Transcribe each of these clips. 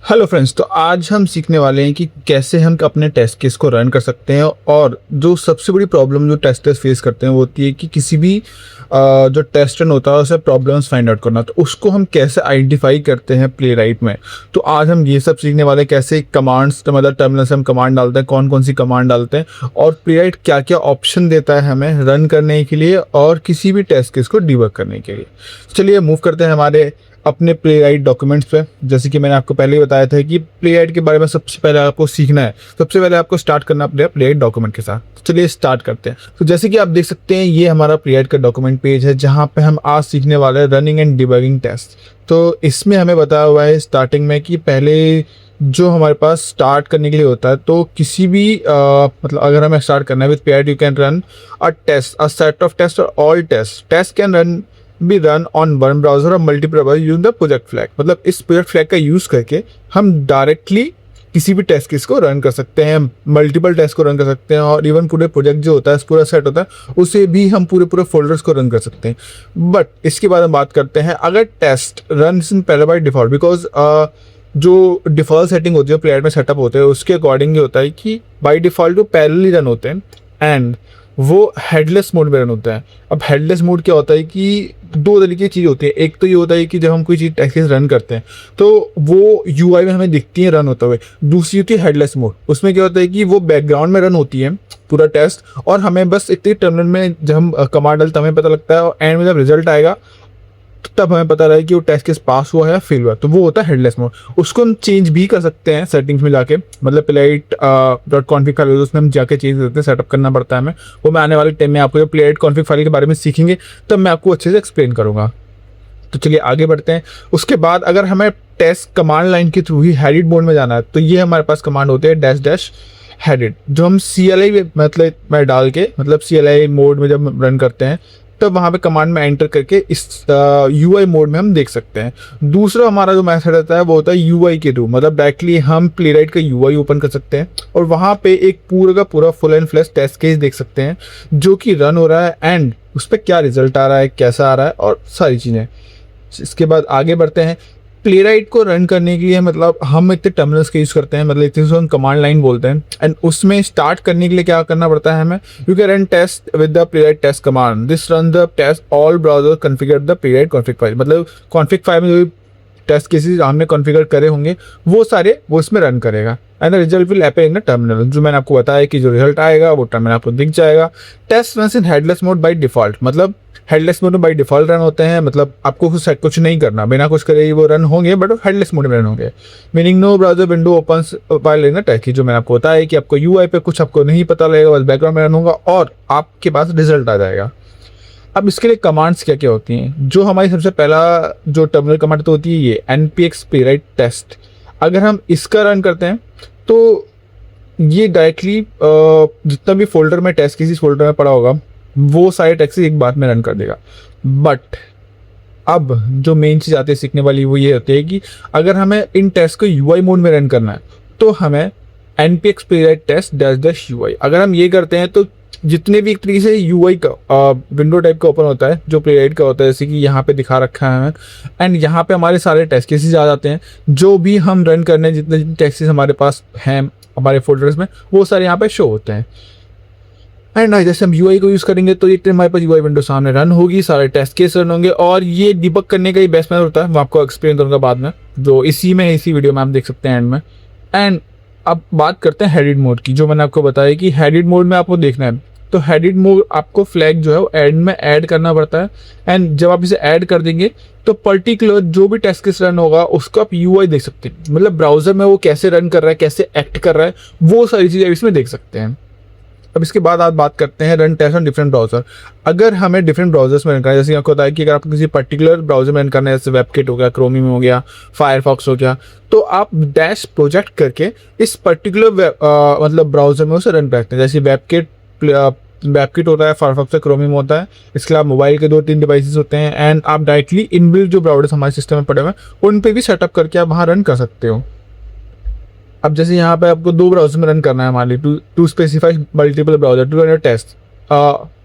Hello friends, तो आज हम सीखने वाले हैं कि कैसे हम अपने टेस्ट केस को रन कर सकते हैं। और जो सबसे बड़ी प्रॉब्लम जो टेस्टर्स फेस करते हैं वो होती है कि किसी भी जो टेस्ट रन होता है उसे प्रॉब्लम्स फाइंड आउट करना, तो उसको हम कैसे आइडेंटिफाई करते हैं प्ले राइट में। तो आज हम ये सब सीखने वाले हैं, कैसे कमांड्स मतलब टर्मिनल से हम कमांड डालते हैं, कौन कौन सी कमांड डालते हैं और प्ले राइट क्या क्या ऑप्शन देता है हमें रन करने के लिए और किसी भी टेस्ट केस को डिबग करने के लिए। चलिए मूव करते हैं हमारे अपने प्ले राइट डॉक्यूमेंट्स पे। जैसे कि मैंने आपको पहले ही बताया था कि प्ले राइट के बारे में सबसे पहले आपको सीखना है, सबसे पहले आपको स्टार्ट करना पड़ेगा प्ले राइट डॉक्यूमेंट के साथ। तो चलिए स्टार्ट करते हैं। तो जैसे कि आप देख सकते हैं ये हमारा प्ले राइट का डॉक्यूमेंट पेज है जहाँ पे हम आज सीखने वाले हैं रनिंग एंड डिबगिंग टेस्ट। तो इसमें हमें बताया हुआ है स्टार्टिंग में कि पहले जो हमारे पास स्टार्ट करने के लिए होता है, तो किसी भी मतलब अगर हमें स्टार्ट करना है with play right you can run a test, a set of test और all test can run be run on one browser और multiple browser using the project flag. मतलब इस प्रोजेक्ट फ्लैग का यूज़ करके हम directly किसी भी test case को रन कर सकते हैं, मल्टीपल टेस्ट को रन कर सकते हैं और इवन पूरे प्रोजेक्ट जो होता है, पूरा सेट होता है, उसे भी हम पूरे फोल्डर्स को रन कर सकते हैं। बट इसके बाद हम बात करते हैं अगर टेस्ट रन इन पहले बाय डिफॉल्ट, बिकॉज जो डिफॉल्ट सेटिंग होती है प्ले राइट में सेटअप होते हैं उसके अकॉर्डिंग ये होता है कि बाय डिफॉल्ट वो पैरेलली रन होते हैं एंड वो हेडलेस मोड में रन होता है। अब हेडलेस मोड क्या होता है कि दो तरीके की चीज़ होती है। एक तो ये होता है कि जब हम कोई चीज़ टेस्ट केस रन करते हैं तो वो यूआई में हमें दिखती है रन होता हुए। दूसरी होती है हेडलेस मोड, उसमें क्या होता है कि वो बैकग्राउंड में रन होती है पूरा टेस्ट और हमें बस इतने टर्मिनल में जब हम कमांड डालते हमें पता लगता है और एंड में जब रिजल्ट आएगा तब हमें पता रहे कि वो टेस्ट केस पास हुआ है या फेल हुआ। तो वो होता है हेडलेस मोड। उसको हम चेंज भी कर सकते हैं सेटिंग्स में जाके, मतलब प्लेराइट डॉट कॉन्फिग फाइल उसमें हम जाके चेंज करते हैं, सेटअप करना पड़ता है हमें। वो मैं आने वाले टाइम में आपको जब प्लेराइट कॉन्फिग फाइल के बारे में सीखेंगे तब मैं आपको अच्छे से एक्सप्लेन करूँगा। तो चलिए आगे बढ़ते हैं। उसके बाद अगर हमें टेस्ट कमांड लाइन के थ्रू ही हेडेड मोड में जाना है तो ये हमारे पास कमांड होते हैं डैश डैश हेडेड, जो हम CLI मतलब में डाल के, मतलब CLI मोड में जब रन करते हैं तब वहाँ पे कमांड में एंटर करके इस UI मोड में हम देख सकते हैं। दूसरा हमारा जो मेथड रहता है वो होता है UI के थ्रू, मतलब डायरेक्टली हम प्ले राइट का UI ओपन कर सकते हैं और वहाँ पे एक पूरा का पूरा full and flash test case देख सकते हैं जो कि रन हो रहा है एंड उस पर क्या रिजल्ट आ रहा है, कैसा आ रहा है और सारी चीज़ें। इसके बाद आगे बढ़ते हैं। प्ले राइट को रन करने के लिए मतलब हम इतने टर्मिनल्स का यूज़ करते हैं, मतलब इतने हम कमांड लाइन बोलते हैं एंड उसमें स्टार्ट करने के लिए क्या करना पड़ता है हमें, you can run test with the Playwright test command, this run the test all browser configure the Playwright config file. मतलब कॉन्फ़िग फाइल में जो टेस्ट केसेस हमने कॉन्फ़िगर करे होंगे वो सारे वो इसमें रन करेगा and the result will appear in the terminal. जो मैंने आपको बताया कि जो रिजल्ट आएगा वो टर्मिनल आपको दिख जाएगा। Test run in headless mode by default, मतलब हेडलेस मोड में बाई डिफॉल्ट रन होते हैं, मतलब आपको कुछ नहीं करना, बिना कुछ करे ही वो रन होंगे, बट हेडलेस मोड में रन होंगे। Meaning no browser window opens while in test, जो मैंने आपको बताया कि आपको यूआई पे कुछ आपको नहीं पता लगेगा, बस बैकग्राउंड में रन होगा और आपके पास रिजल्ट आ जाएगा। अब इसके लिए कमांड्स क्या क्या होती हैं। जो हमारी सबसे पहला जो टर्मिनल कमांड तो होती है ये npx प्लेराइट टेस्ट। अगर हम इसका रन करते हैं तो ये डायरेक्टली जितना भी फोल्डर में टेस्ट किसी फोल्डर में पड़ा होगा वो सारे टेक्स्ट एक बार में रन कर देगा। बट अब जो मेन चीज़ आती है सीखने वाली वो ये होती है कि अगर हमें इन टेस्ट को UI मोड में रन करना है तो हमें npx Playwright test dash dash UI, अगर हम ये करते हैं तो जितने भी एक तरीके से UI का विंडो टाइप का ओपन होता है जो प्लेराइट का होता है, जैसे कि यहाँ पे दिखा रखा है एंड यहाँ पे हमारे सारे टेस्ट केसेस आ जाते हैं जो भी हम रन करने जितने टेस्ट केसेस हमारे पास हैं हमारे फोल्डर्स में वो सारे यहाँ पे शो होते हैं। एंड जैसे हम UI को यूज़ करेंगे तो ये हमारे पास UI विंडो सामने रन होगी, सारे टेस्ट केस रन होंगे और ये डिबग करने का ही बेस्ट मेथड होता है। मैं आपको एक्सप्लेन करूँगा बाद में, जो इसी वीडियो में आप देख सकते हैं एंड में। एंड अब बात करते हैं हेडेड मोड की, जो मैंने आपको बताया कि हेडेड मोड में आपको देखना है तो हेडेड मोड आपको फ्लैग जो है वो एंड में ऐड करना पड़ता है एंड जब आप इसे ऐड कर देंगे तो पर्टिकुलर जो भी टेस्ट केस रन होगा उसको आप UI देख सकते हैं, मतलब ब्राउजर में वो कैसे रन कर रहा है, कैसे एक्ट कर रहा है, वो सारी चीज़ें इसमें देख सकते हैं। अब इसके बाद आप बात करते हैं run test on different browser. अगर हमें डिफरेंट ब्राउजर्स में रन करना है, जैसे आपको बताया कि अगर आपको किसी पर्टिकुलर ब्राउजर में रन करना है, जैसे वेबकिट हो गया, क्रोमियम हो गया, फायरफॉक्स हो गया, तो आप डैश प्रोजेक्ट करके इस पर्टिकुलर मतलब ब्राउजर में उसे रन करते हैं। जैसे वेबकिट होता है, फायरफॉक्स क्रोमियम होता है, इसके अलावा मोबाइल के 2-3 डिवाइसेस होते हैं एंड आप डायरेक्टली इनबिल्ट जो ब्राउजर्स हमारे सिस्टम में पड़े हुए हैं उन पर भी सेटअप करके आप वहाँ रन कर सकते हो। अब जैसे यहाँ पे आपको 2 ब्राउजर में रन करना है, मान ली to specify multiple browser to run test,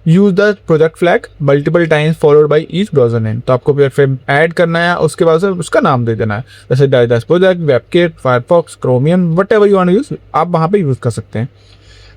use the project flag multiple times followed by each browser name. तो आपको प्रोजेक्ट फ्लैग ऐड करना है, उसके बाद से उसका नाम दे देना है, जैसे डाइडास project, WebKit, Firefox, Chromium, whatever you want to use, आप वहाँ पे यूज़ कर सकते हैं।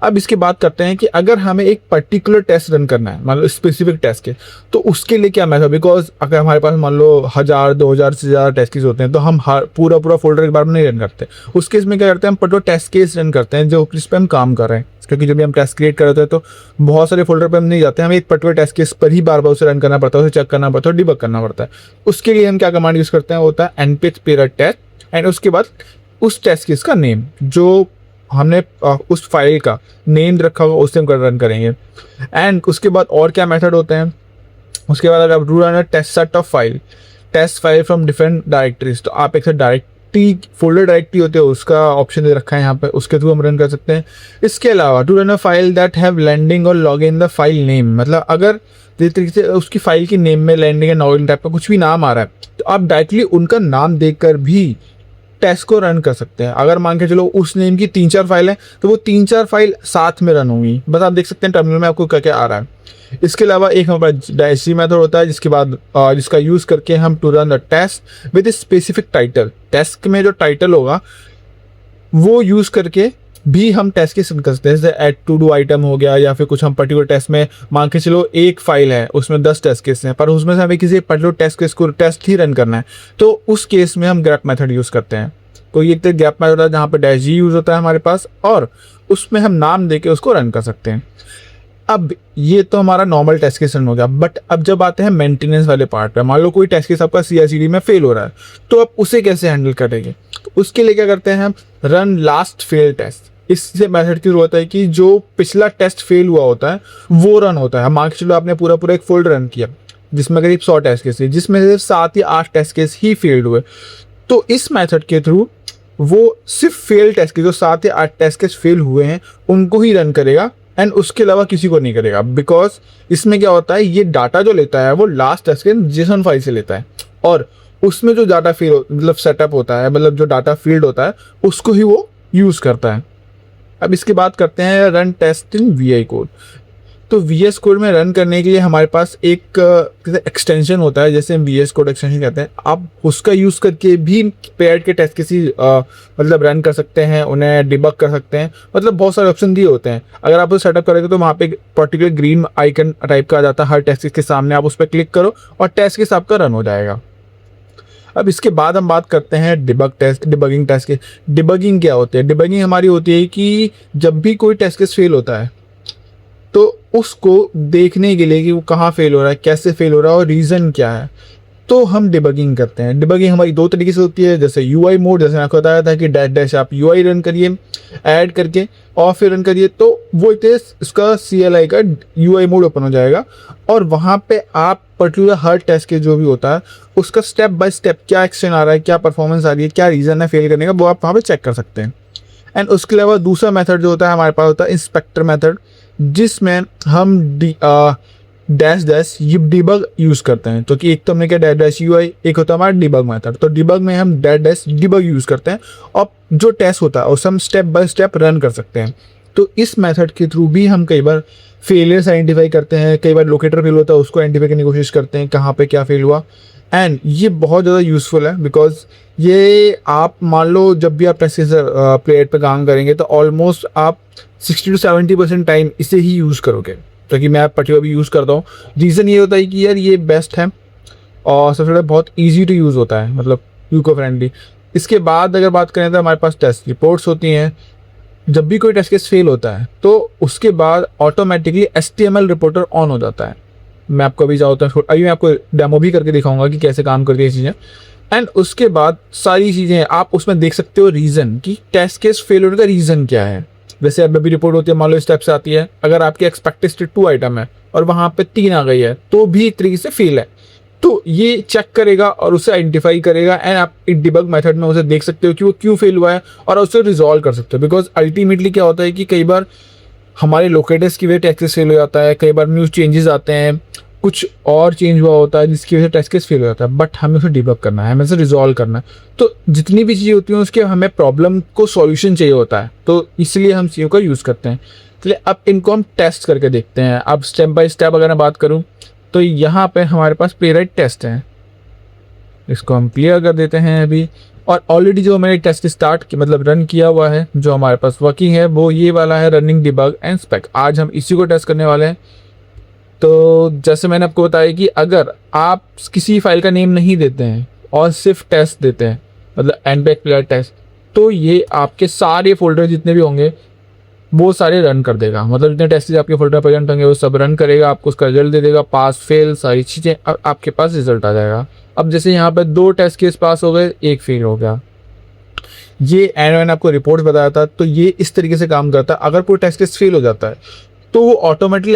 अब इसकी बात करते हैं कि अगर हमें एक पर्टिकुलर टेस्ट रन करना है, मान लो स्पेसिफिक टेस्ट के, तो उसके लिए क्या मेथड, बिकॉज अगर हमारे पास मान लो 1000-2000 से ज़्यादा टेस्ट केस होते हैं तो हम हर पूरा फोल्डर एक बार में नहीं रन करते। उस केस में क्या करते हैं, हम पर्टिकुलर टेस्ट केस रन करते हैं जो जिस पर हम काम कर रहे हैं, क्योंकि जब भी हम टेस्ट क्रिएट कर रहे होते हैं तो बहुत सारे फोल्डर पर हम नहीं जाते, हमें एक पर्टिकुलर टेस्ट केस पर ही बार बार उसे रन करना पड़ता है, उसे चेक करना पड़ता है, डिबग करना पड़ता है। उसके लिए हम क्या कमांड यूज़ करते हैं, होता है npm पेरा टेस्ट, एंड उसके बाद उस टेस्ट केस का नेम जो हमने उस फाइल का नेम रखा होगा उससे हम रन करेंगे। एंड उसके बाद और क्या मेथड होते हैं, उसके बाद अगर आप रू run test set of file, test file from different directories, तो आप एक डायरेक्टरी फोल्डर डायरेक्टरी होते हैं उसका ऑप्शन दे रखा है यहाँ पे, उसके थ्रू हम रन कर सकते हैं। इसके अलावा to run a file that have landing और log in the file name, मतलब अगर जिस तरीके से उसकी फाइल की नेम में लैंडिंग या लॉग इन टाइप का कुछ भी नाम आ रहा है तो आप डायरेक्टली उनका नाम देकर भी टेस्ट को रन कर सकते हैं। अगर मान के चलो उस नेम की 3-4 फाइल है तो वो 3-4 फाइल साथ में रन होंगी, बस आप देख सकते हैं टर्मिनल में आपको क्या क्या आ रहा है। इसके अलावा एक हमारे पास डायसी मेथड होता है जिसके बाद जिसका यूज़ करके हम to run the test with specific title, test में जो टाइटल होगा वो यूज़ करके भी हम टेस्ट केस रन कर सकते हैं, जैसे एड टू डू आइटम हो गया, या फिर कुछ हम पर्टिकुलर टेस्ट में मान के चलो एक फाइल है उसमें 10 टेस्ट केस हैं पर उसमें से हमें किसी पर्टिकुलर टेस्ट केस को टेस्ट ही रन करना है, तो उस केस में हम ग्रेप मेथड यूज़ करते हैं। तो ये एक गैप मेथड होता है जहाँ पे डैश जी यूज़ होता है हमारे पास, और उसमें हम नाम देके उसको रन कर सकते हैं। अब ये तो हमारा नॉर्मल टेस्ट केस रन हो गया, बट अब जब आते हैं मेंटेनेंस वाले पार्ट पे, मान लो कोई टेस्ट केस आपका CI/CD में फेल हो रहा है तो आप उसे कैसे हैंडल करेंगे, तो उसके लिए क्या करते हैं हम, रन लास्ट फेल टेस्ट। इससे मेथड की जरूरत है कि जो पिछला टेस्ट फेल हुआ होता है वो रन होता है। मान के चलो आपने पूरा एक फोल्डर रन किया जिसमें करीब 100 टेस्ट केस थे, जिसमें सिर्फ 7 या 8 टेस्ट केस ही फेल्ड हुए, तो इस मेथड के थ्रू वो सिर्फ फेल टेस्ट के जो 7 या 8 टेस्ट केस फेल हुए हैं उनको ही रन करेगा, एंड उसके अलावा किसी को नहीं करेगा। बिकॉज इसमें क्या होता है, ये डाटा जो लेता है वो लास्ट टेस्ट के जेसन फाइल से लेता है, और उसमें जो डाटा फील्ड मतलब सेटअप होता है, मतलब जो डाटा फील्ड होता है उसको ही वो यूज़ करता है। अब इसकी बात करते हैं रन टेस्ट इन VI कोड। तो VS कोड में रन करने के लिए हमारे पास एक एक्सटेंशन होता है, जैसे हम VS कोड एक्सटेंशन कहते हैं, आप उसका यूज़ करके भी पेयर्ड के टेस्ट किसी मतलब रन कर सकते हैं, उन्हें डिबग कर सकते हैं, मतलब बहुत सारे ऑप्शन दिए होते हैं। अगर आप उसे सेटअप करेंगे तो वहाँ पे एक पर्टिकुलर ग्रीन आइकन टाइप का आ जाता है हर टेस्ट के सामने, आप उस पर क्लिक करो और टेस्ट केस आपका रन हो जाएगा। अब इसके बाद हम बात करते हैं डिबगिंग टेस्ट के। डिबगिंग क्या होती है, डिबगिंग हमारी होती है कि जब भी कोई टेस्ट केस फेल होता है तो उसको देखने के लिए कि वो कहाँ फेल हो रहा है, कैसे फेल हो रहा है और रीज़न क्या है, तो हम डिबगिंग करते हैं। डिबगिंग हमारी 2 तरीके से होती है, जैसे UI मोड, जैसे मैं आपको बताया था कि डैश आप UI रन करिए ऐड करके और फिर रन करिए, तो वो इसका CLI का UI मोड ओपन हो जाएगा, और वहाँ पे आप पर्टिकुलर हर टेस्ट के जो भी होता है उसका स्टेप बाय स्टेप क्या एक्शन आ रहा है, क्या परफॉर्मेंस आ रही है, क्या रीज़न है फेल करने का, वो आप वहाँ पर चेक कर सकते हैं। एंड उसके अलावा दूसरा मेथड जो होता है हमारे पास होता है इंस्पेक्टर मेथड, जिसमें हम डैश ये डिबग यूज़ करते हैं। तो कि एक तो हमने क्या डैश UI, एक होता है हमारा डिबग मेथड, तो डिबग में हम डैश डिबग यूज़ करते हैं और जो टेस्ट होता है उसे हम स्टेप बाय स्टेप रन कर सकते हैं। तो इस मेथड के थ्रू भी हम कई बार फेलियर्स आइडेंटिफाई करते हैं, कई बार लोकेटर फेल होता है उसको आइडेंटिफाई करने की कोशिश करते हैं कहाँ पे क्या फेल हुआ, एंड ये बहुत ज़्यादा यूज़फुल है। बिकॉज ये आप मान लो जब भी आप टेस्ट प्लेट पे काम करेंगे तो ऑलमोस्ट आप 60 to 70% टाइम इसे ही यूज़ करोगे, तो कि मैं पर्टिकुलर भी यूज़ करता हूँ। रीज़न ये होता है कि यार ये बेस्ट है और सबसे ज़्यादा बहुत ईजी टू यूज़ होता है, मतलब यूको फ्रेंडली। इसके बाद अगर बात करें तो हमारे पास टेस्ट रिपोर्ट्स होती हैं। जब भी कोई टेस्ट केस फेल होता है तो उसके बाद ऑटोमेटिकली HTML रिपोर्टर ऑन हो जाता है। मैं आपको अभी जाता हूँ, अभी मैं आपको डेमो भी करके दिखाऊंगा कि कैसे काम करती है ये चीज़ें। एंड उसके बाद सारी चीज़ें आप उसमें देख सकते हो रीज़न कि टेस्ट केस फेल होने का रीज़न क्या है। वैसे अब अभी रिपोर्ट होती है, मान लो स्टेप से आती है, अगर आपकी एक्सपेक्टेड 2 आइटम है और वहाँ पे 3 आ गई है तो भी एक तरीके से फेल है, तो ये चेक करेगा और उसे आइडेंटिफाई करेगा, एंड आप एक डिबग मेथड में उसे देख सकते हो कि वो क्यों फेल हुआ है और उसे रिजॉल्व कर सकते हो। बिकॉज अल्टीमेटली क्या होता है कि कई बार हमारे लोकेटर्स की वजह टेस्ट केस फेल हो जाता है, कई बार न्यूज़ चेंजेस आते हैं, कुछ और चेंज हुआ होता है जिसकी वजह से टेस्ट केस फेल हो जाता है, बट हमें उसे डिबग करना है, हमें उसे रिजॉल्व करना है। तो जितनी भी चीज़ें होती हैं उसके हमें प्रॉब्लम को सॉल्यूशन चाहिए होता है, तो इसलिए हम चीज़ों का यूज़ करते हैं। चलिए अब इनको हम टेस्ट करके देखते हैं। अब स्टेप बाय स्टेप अगर मैं बात करूँ तो यहाँ पे हमारे पास प्लेराइट टेस्ट है, इसको हम क्लियर कर देते हैं अभी। और ऑलरेडी जो मैंने टेस्ट स्टार्ट की मतलब रन किया हुआ है, जो हमारे पास वर्किंग है, वो ये वाला है रनिंग डिबग एंड स्पेक। आज हम इसी को टेस्ट करने वाले हैं। तो जैसे मैंने आपको बताया कि अगर आप किसी फाइल का नेम नहीं देते हैं और सिर्फ टेस्ट देते हैं, मतलब npx प्लेयर टेस्ट, तो ये आपके सारे फोल्डर जितने भी होंगे वो सारे रन कर देगा। मतलब जितने टेस्ट आपके फोल्डर में प्रेजेंट होंगे वो सब रन करेगा, आपको उसका रिजल्ट दे देगा, पास फेल सारी चीज़ें, आपके पास रिजल्ट आ जाएगा। अब जैसे यहाँ पे 2 टेस्ट केस पास हो गए, 1 फेल हो गया। ये एंड मैंने आपको रिपोर्ट बताया था, तो ये इस तरीके से काम करता है। अगर कोई टेस्ट केस फेल हो जाता है तो वो ऑटोमेटिकली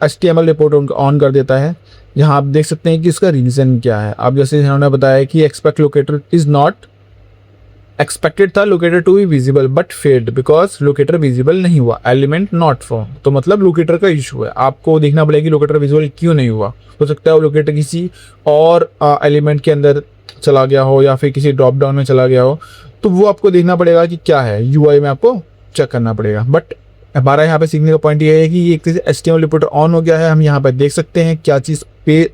HTML रिपोर्ट ऑन कर देता है। यहाँ आप देख सकते हैं कि इसका रीज़न क्या है। अब जैसे इन्होंने बताया कि expect locator is not expected था locator to be visible but failed because locator visible नहीं हुआ, एलिमेंट नॉट फॉर्म। तो मतलब लोकेटर का इशू है, आपको देखना पड़ेगा कि लोकेटर विजिबल क्यों नहीं हुआ। हो सकता है वो लोकेटर किसी और एलिमेंट के अंदर चला गया हो या फिर किसी ड्रॉप डाउन में चला गया हो, तो वो आपको देखना पड़ेगा कि क्या है, UI में आपको चेक करना पड़ेगा। बट हमारा यहाँ पे सीखने का पॉइंट ये है कि ये एक तरह से HTML रिपोर्टर ऑन हो गया है। हम यहाँ पे देख सकते हैं क्या चीज़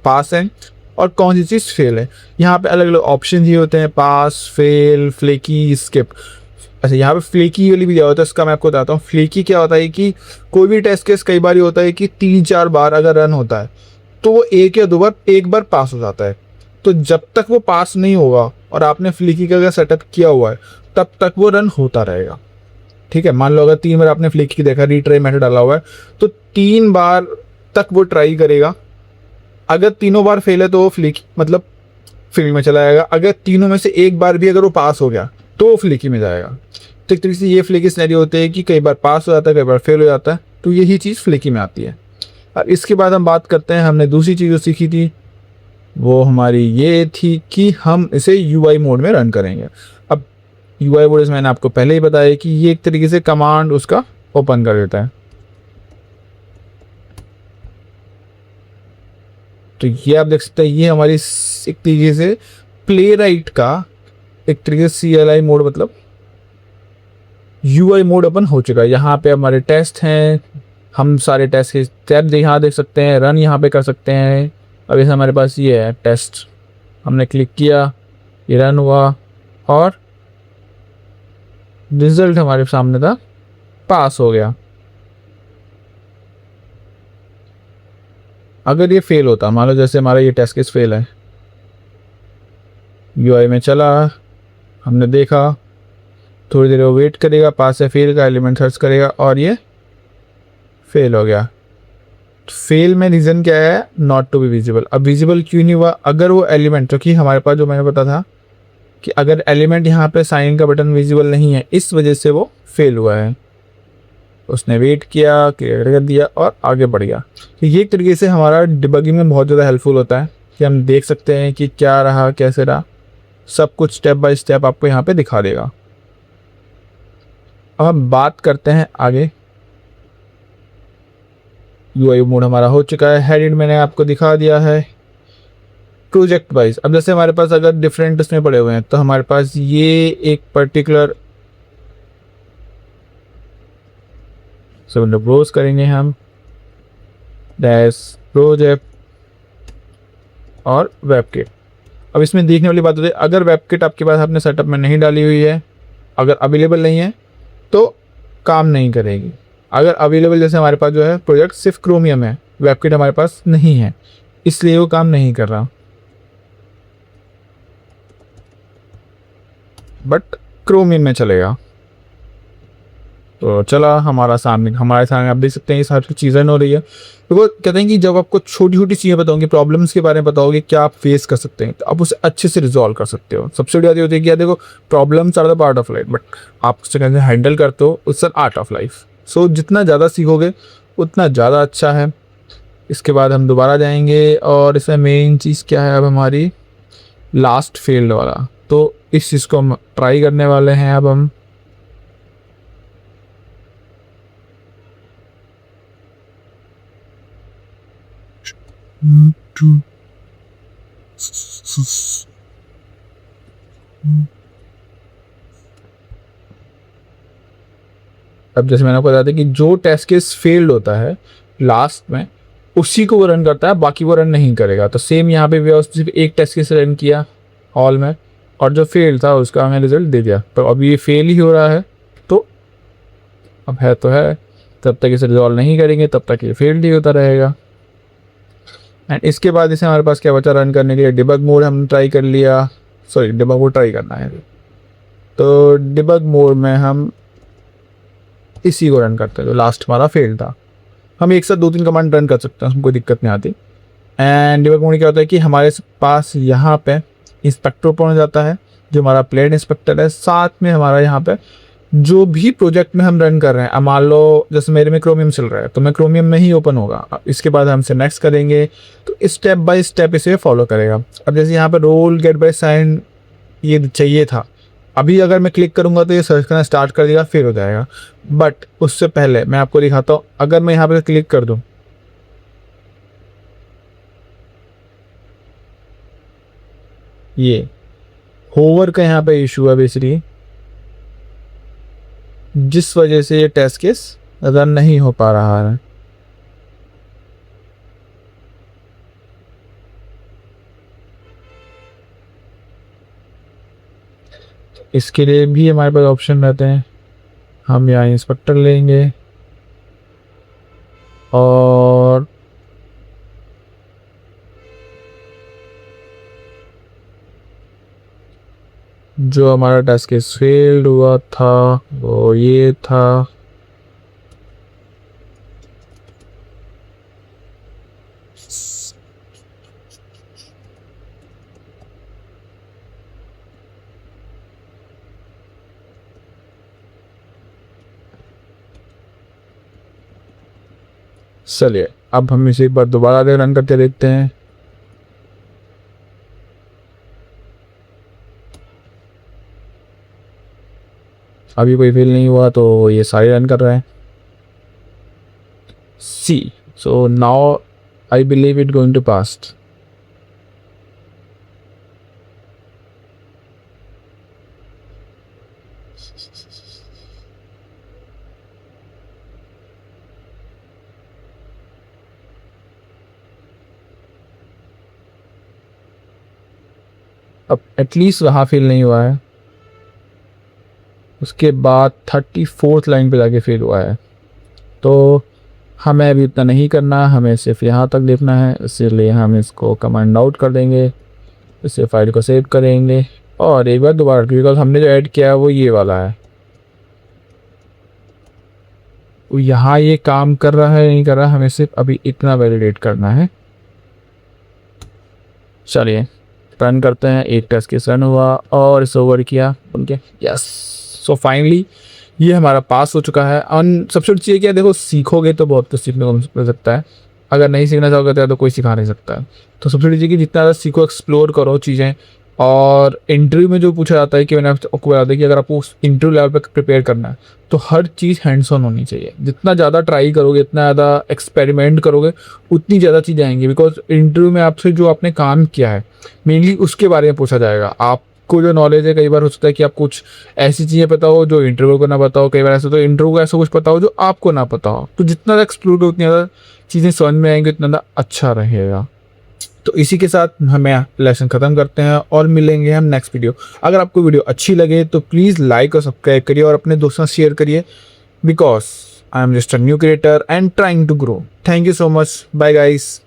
पास है और कौन सी चीज़ फेल है। यहाँ पे अलग अलग ऑप्शन ही होते हैं, पास, फेल, फ्लेकी, स्किप। अच्छा, यहाँ पे फ्लेकी वाली भी दिया होता है, इसका मैं आपको बताता हूँ। फ्लेकी क्या होता है कि कोई भी टेस्ट केस कई बार होता है कि 3-4 बार अगर रन होता है तो वो 1 या 2 बार एक बार पास हो जाता है। तो जब तक वो पास नहीं होगा और आपने फ्लेकी का अगर सेटअप किया हुआ है तब तक वो रन होता रहेगा। ठीक है, मान लो अगर 3 बार आपने फ्लेकी देखा, रीट्राई मेथड डाला हुआ है, तो 3 बार तक वो ट्राई करेगा। अगर तीनों बार फेल है तो वो फ्लीकी मतलब फील्ड में चला जाएगा। अगर तीनों में से एक बार भी अगर वो पास हो गया तो वो फ्लीकी में जाएगा। तो एक तरीके से ये फ्लीकी सिनेरियो होते हैं कि कई बार पास हो जाता है, कई बार फेल हो जाता है, तो यही चीज़ फ्लीकी में आती है। अब इसके बाद हम बात करते हैं, हमने दूसरी चीज़ जो सीखी थी वो हमारी ये थी कि हम इसे UI मोड में रन करेंगे। अब UI मोड मैंने आपको पहले ही बताया कि ये एक तरीके से कमांड उसका ओपन कर देता है। तो ये आप देख सकते हैं, ये हमारी एक तरीके से प्लेराइट का एक तरीके से CLI मोड मतलब UI मोड ओपन हो चुका है। यहाँ पे हमारे टेस्ट हैं, हम सारे टेस्ट के स्टेप यहाँ देख सकते हैं, रन यहाँ पे कर सकते हैं। अब जैसे हमारे पास ये है टेस्ट, हमने क्लिक किया, ये रन हुआ और रिजल्ट हमारे सामने था, पास हो गया। अगर ये फेल होता, मान लो जैसे हमारा ये टेस्ट केस फेल है, UI में चला, हमने देखा, थोड़ी देर वो वेट करेगा, पास या फेल का एलिमेंट सर्च करेगा और ये फेल हो गया। फेल में रीज़न क्या है, नॉट टू बी विजिबल। अब विजिबल क्यों नहीं हुआ, अगर वो एलिमेंट, क्योंकि हमारे पास जो मैंने पता था कि अगर एलिमेंट यहाँ पे साइन का बटन विजिबल नहीं है, इस वजह से वो फेल हुआ है। उसने वेट किया, क्लियर कर दिया और आगे बढ़ गया। तो ये एक तरीके से हमारा डिबगिंग में बहुत ज़्यादा हेल्पफुल होता है कि हम देख सकते हैं कि क्या रहा, कैसे रहा, सब कुछ स्टेप बाय स्टेप आपको यहाँ पे दिखा देगा। अब हम बात करते हैं आगे। UI मोड हमारा हो चुका है, हेडेड मैंने आपको दिखा दिया है। प्रोजेक्ट वाइज, अब जैसे हमारे पास अगर डिफरेंट इसमें पड़े हुए हैं तो हमारे पास ये एक पर्टिकुलर सब ब्रोज करेंगे हम, डैश प्रोजेक्ट और वेबकिट। अब इसमें देखने वाली बात होती है, अगर वेबकिट आपके पास आपने सेटअप में नहीं डाली हुई है, अगर अवेलेबल नहीं है तो काम नहीं करेगी। अगर अवेलेबल, जैसे हमारे पास जो है प्रोजेक्ट सिर्फ क्रोमियम है, वेबकिट हमारे पास नहीं है, इसलिए वो काम नहीं कर रहा। बट क्रोमियम में चलेगा। तो चला हमारे सामने आप देख सकते हैं ये सारी चीज़ें हो रही है। तो वो कहते हैं कि जब आपको छोटी छोटी चीज़ें बताओगे, प्रॉब्लम्स के बारे में बताओगे, क्या आप फेस कर सकते हैं, तो आप उसे अच्छे से रिजॉल्व कर सकते हो। सबसे बड़ी बात ये होती है कि यार देखो, problems are the part of life, but आप उसे कैसे हैंडल करते हो, it's an art of life. So जितना ज़्यादा सीखोगे उतना ज़्यादा अच्छा है। इसके बाद हम दोबारा जाएंगे और इसमें मेन चीज़ क्या है, अब हमारी लास्ट फील्ड वाला, तो इस चीज़ को हम ट्राई करने वाले हैं। अब हम अब जैसे मैंने आपको बताया था कि जो टेस्ट केस फेल्ड होता है लास्ट में, उसी को वो रन करता है, बाकी वो रन नहीं करेगा। तो सेम यहाँ पे भी उसने सिर्फ एक टेस्ट केस रन किया ऑल में, और जो फेल था उसका हमें रिजल्ट दे दिया। तो अब ये फेल ही हो रहा है, तो अब है तो है, तब तक इसे रिजॉल्व नहीं करेंगे तब तक ये फेल्ड ही होता रहेगा। एंड इसके बाद इसे हमारे पास क्या बचा रन करने के लिए, डिबग मोड हमने ट्राई कर लिया, सॉरी डिबग मोड ट्राई करना है। तो डिबग मोड में हम इसी को रन करते हैं जो लास्ट हमारा फेल था। हम एक साथ 2-3 कमांड रन कर सकते हैं, उसमें कोई दिक्कत नहीं आती। एंड डिबग मोड क्या होता है कि हमारे पास यहाँ पे इंस्पेक्टर ओपन हो जाता है, जो हमारा प्लेन इंस्पेक्टर है। साथ में हमारा यहाँ पे जो भी प्रोजेक्ट में हम रन कर रहे हैं, अब मान लो जैसे मेरे में क्रोमियम चल रहा है तो मैं क्रोमियम में ही ओपन होगा। इसके बाद हमसे नेक्स्ट करेंगे तो स्टेप बाय स्टेप इसे फॉलो करेगा। अब जैसे यहाँ पे रोल गेट बाय साइन ये चाहिए था, अभी अगर मैं क्लिक करूँगा तो ये सर्च करना स्टार्ट कर देगा, फिर हो जाएगा। बट उससे पहले मैं आपको दिखाता हूँ, अगर मैं यहाँ पे क्लिक कर दूँ, ये होवर का यहाँ पे इशू है बेसिकली, जिस वजह से ये टेस्ट केस रन नहीं हो पा रहा है। इसके लिए भी हमारे पास ऑप्शन रहते हैं। हम यहाँ इंस्पेक्टर लेंगे और जो हमारा टेस्ट केस फेल्ड हुआ था वो ये था। चलिए अब हम इसे एक बार दोबारा रन करके देखते हैं। अभी कोई फेल नहीं हुआ तो ये सारे रन कर रहे हैं। See so now I believe it going to pass. अब एटलीस्ट वहाँ फेल नहीं हुआ है, उसके बाद 34th लाइन पे जाके फेल हुआ है। तो हमें अभी इतना नहीं करना, हमें सिर्फ यहाँ तक देखना है, इसलिए हम इसको कमांड आउट कर देंगे, इसे फाइल को सेव करेंगे और एक बार दोबारा, बिकॉज हमने जो ऐड किया है वो ये वाला है। यहाँ ये काम कर रहा है नहीं कर रहा, हमें सिर्फ अभी इतना वैलिडेट करना है। चलिए रन करते हैं। एक टेस्ट केस रन हुआ और इसे ओवर किया उनके, यस। सो फाइनली ये हमारा पास हो चुका है। और सबसे बड़ी चीज़ क्या है, देखो सीखोगे तो बहुत कुछ सीखने को मिल सकता है, अगर नहीं सीखना चाहोगे तो कोई सिखा नहीं सकता है। तो सबसे बड़ी चीज़ कि जितना ज़्यादा सीखो, एक्सप्लोर करो चीज़ें। और इंटरव्यू में जो पूछा जाता है कि मैंने आपको बता दिया कि अगर आपको इंटरव्यू लेवल पर प्रिपेयर करना है तो हर चीज़ हैंड्स ऑन होनी चाहिए। जितना ज़्यादा ट्राई करोगे, इतना ज़्यादा एक्सपेरिमेंट करोगे, उतनी ज़्यादा चीज़ें आएंगी। बिकॉज इंटरव्यू में आपसे जो आपने काम किया है मेनली उसके बारे में पूछा जाएगा। आपको जो नॉलेज है, कई बार हो सकता है कि आप कुछ ऐसी चीज़ें पता हो जो इंटरव्यू को ना पता हो, कई बार ऐसा तो इंटरव्यू को ऐसा कुछ पता हो जो आपको ना पता हो। तो जितना ज़्यादा एक्सप्लोर करो उतनी ज़्यादा चीज़ें समझ में आएंगी, उतना ज़्यादा अच्छा रहेगा। तो इसी के साथ हमें लेसन ख़त्म करते हैं और मिलेंगे हम नेक्स्ट वीडियो। अगर आपको वीडियो अच्छी लगे तो प्लीज़ लाइक और सब्सक्राइब करिए और अपने दोस्तों से शेयर करिए, because I am just a new creator and trying to grow. Thank you so much, bye guys.